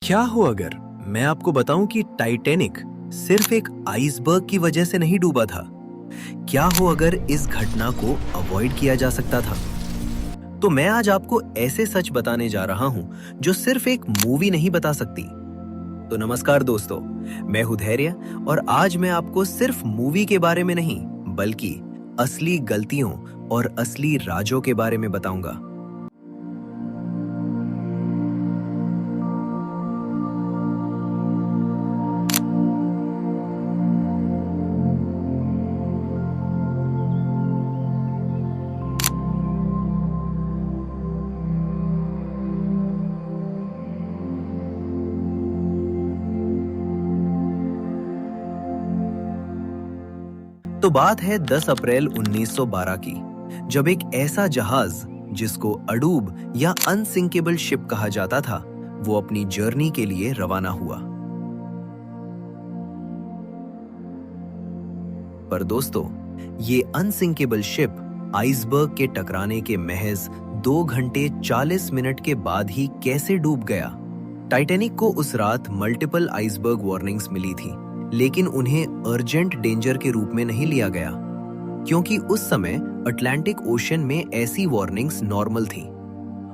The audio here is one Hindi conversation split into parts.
क्या हो अगर मैं आपको बताऊं कि टाइटैनिक सिर्फ एक आइसबर्ग की वजह से नहीं डूबा था। क्या हो अगर इस घटना को अवॉइड किया जा सकता था। तो मैं आज आपको ऐसे सच बताने जा रहा हूं जो सिर्फ एक मूवी नहीं बता सकती। तो नमस्कार दोस्तों, मैं हूं धैर्य और आज मैं आपको सिर्फ मूवी के बारे में नहीं बल्कि असली गलतियों और असली राजों के बारे में बताऊंगा। तो बात है 10 अप्रैल 1912 की, जब एक ऐसा जहाज जिसको अडूब या अनसिंकेबल शिप कहा जाता था, वो अपनी जर्नी के लिए रवाना हुआ। पर दोस्तों, ये अनसिंकेबल शिप आइसबर्ग के टकराने के महज 2 घंटे 40 मिनट के बाद ही कैसे डूब गया। टाइटैनिक को उस रात मल्टीपल आइसबर्ग वार्निंग्स मिली थी, लेकिन उन्हें अर्जेंट डेंजर के रूप में नहीं लिया गया, क्योंकि उस समय अटलांटिक ओशन में ऐसी वार्निंग्स नॉर्मल थी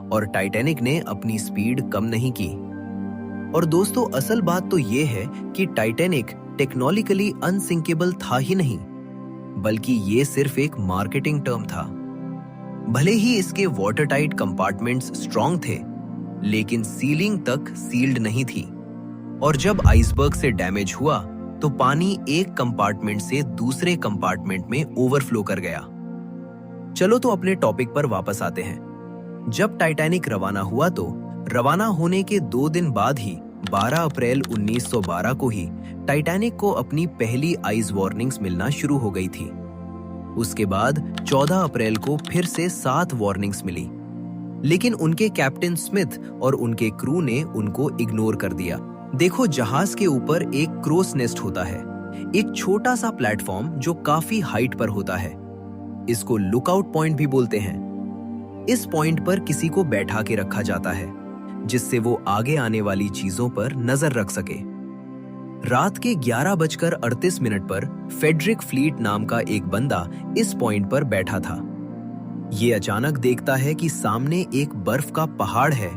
और टाइटैनिक ने अपनी स्पीड कम नहीं की। और दोस्तों, असल बात तो ये है कि टाइटैनिक टेक्नोलॉजिकली अनसिंकेबल था ही नहीं, बल्कि ये सिर्फ एक मार्केटिंग टर्म था। भले ही इसके वाटर टाइट कंपार्टमेंट्स स्ट्रॉन्ग थे, लेकिन सीलिंग तक सील्ड नहीं थी। और जब आइसबर्ग से डैमेज हुआ तो पानी एक कंपार्टमेंट से दूसरे कंपार्टमेंट में ओवरफ्लो कर गया। चलो तो अपने टॉपिक पर वापस आते हैं। जब टाइटैनिक रवाना हुआ तो रवाना होने के 2 दिन बाद ही 12 अप्रैल 1912 को ही टाइटैनिक को अपनी पहली आइस वार्निंग्स मिलना शुरू हो गई थी। उसके बाद 14 अप्रैल को फिर से 7 वार्निंग्स मिली, लेकिन उनके कैप्टन स्मिथ और उनके क्रू ने उनको इग्नोर कर दिया। देखो, जहाज के ऊपर एक क्रोस नेस्ट होता है, एक छोटा सा प्लेटफॉर्म जो काफी हाइट पर होता है। इसको लुकआउट पॉइंट भी बोलते हैं। इस पॉइंट पर किसी को बैठा के रखा जाता है, जिससे वो आगे आने वाली चीजों पर नजर रख सके। रात के 11:38 पर फेडरिक फ्लीट नाम का एक बंदा इस पॉइंट पर बैठा था। ये अचानक देखता है कि सामने एक बर्फ का पहाड़ है,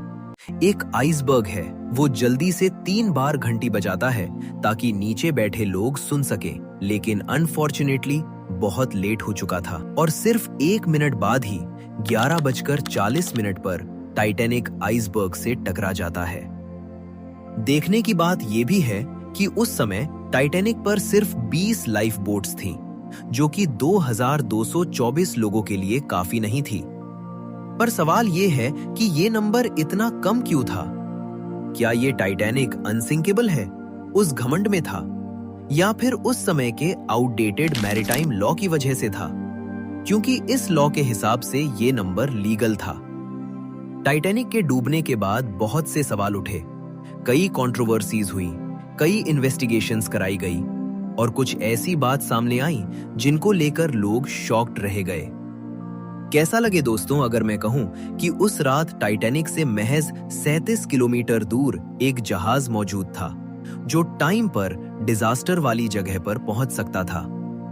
एक आइसबर्ग है। वो जल्दी से 3 बार घंटी बजाता है ताकि नीचे बैठे लोग सुन सके, लेकिन अनफॉर्चुनेटली बहुत लेट हो चुका था और सिर्फ 1 मिनट बाद ही 11:40 पर टाइटैनिक आइसबर्ग से टकरा जाता है। देखने की बात यह भी है कि उस समय टाइटैनिक पर सिर्फ 20 लाइफ बोट्स थीं, जो कि 2224 लोगों के लिए काफी नहीं थी। पर सवाल ये है कि ये नंबर इतना कम क्यों था? क्या ये टाइटैनिक अनसिंकेबल है, उस घमंड में था, या फिर उस समय के आउटडेटेड मैरीटाइम लॉ की वजह से था? क्योंकि इस लॉ के हिसाब से ये नंबर लीगल था। टाइटैनिक के डूबने के बाद बहुत से सवाल उठे, कई कंट्रोवर्सीज हुई, कई इन्वेस्टिगेशंस कराई गई और कुछ ऐसी बात सामने आई जिनको लेकर लोग शॉक्ड रह गए। कैसा लगे दोस्तों अगर मैं कहूं कि उस रात टाइटैनिक से महज 37 किलोमीटर दूर एक जहाज मौजूद था, जो टाइम पर डिजास्टर वाली जगह पर पहुंच सकता था।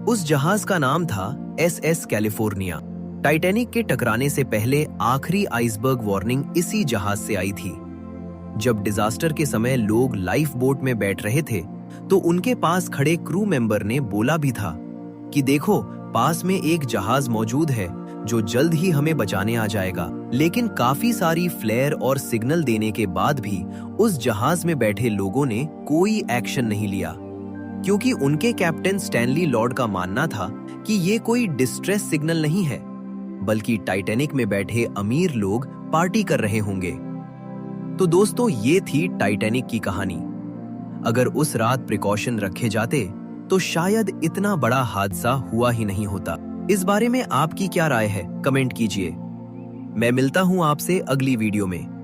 उस जहाज का नाम था SS कैलिफोर्निया। टाइटैनिक के टकराने से पहले आखिरी आइसबर्ग वार्निंग इसी जहाज से आई थी। जब डिजास्टर के समय लोग लाइफ बोट में बैठ रहे थे, तो उनके पास खड़े क्रू मेंबर ने बोला भी था कि देखो, पास में एक जहाज मौजूद है जो जल्द ही हमें बचाने आ जाएगा। लेकिन काफी सारी फ्लेयर और सिग्नल देने के बाद भी उस जहाज में बैठे लोगों ने कोई एक्शन नहीं लिया, क्योंकि उनके कैप्टन स्टैनली लॉर्ड का मानना था कि ये कोई डिस्ट्रेस सिग्नल नहीं है, बल्कि टाइटैनिक में बैठे अमीर लोग पार्टी कर रहे होंगे। तो दोस्तों, ये थी टाइटैनिक की कहानी। अगर उस रात प्रिकॉशन रखे जाते तो शायद इतना बड़ा हादसा हुआ ही नहीं होता। इस बारे में आपकी क्या राय है, कमेंट कीजिए। मैं मिलता हूं आपसे अगली वीडियो में।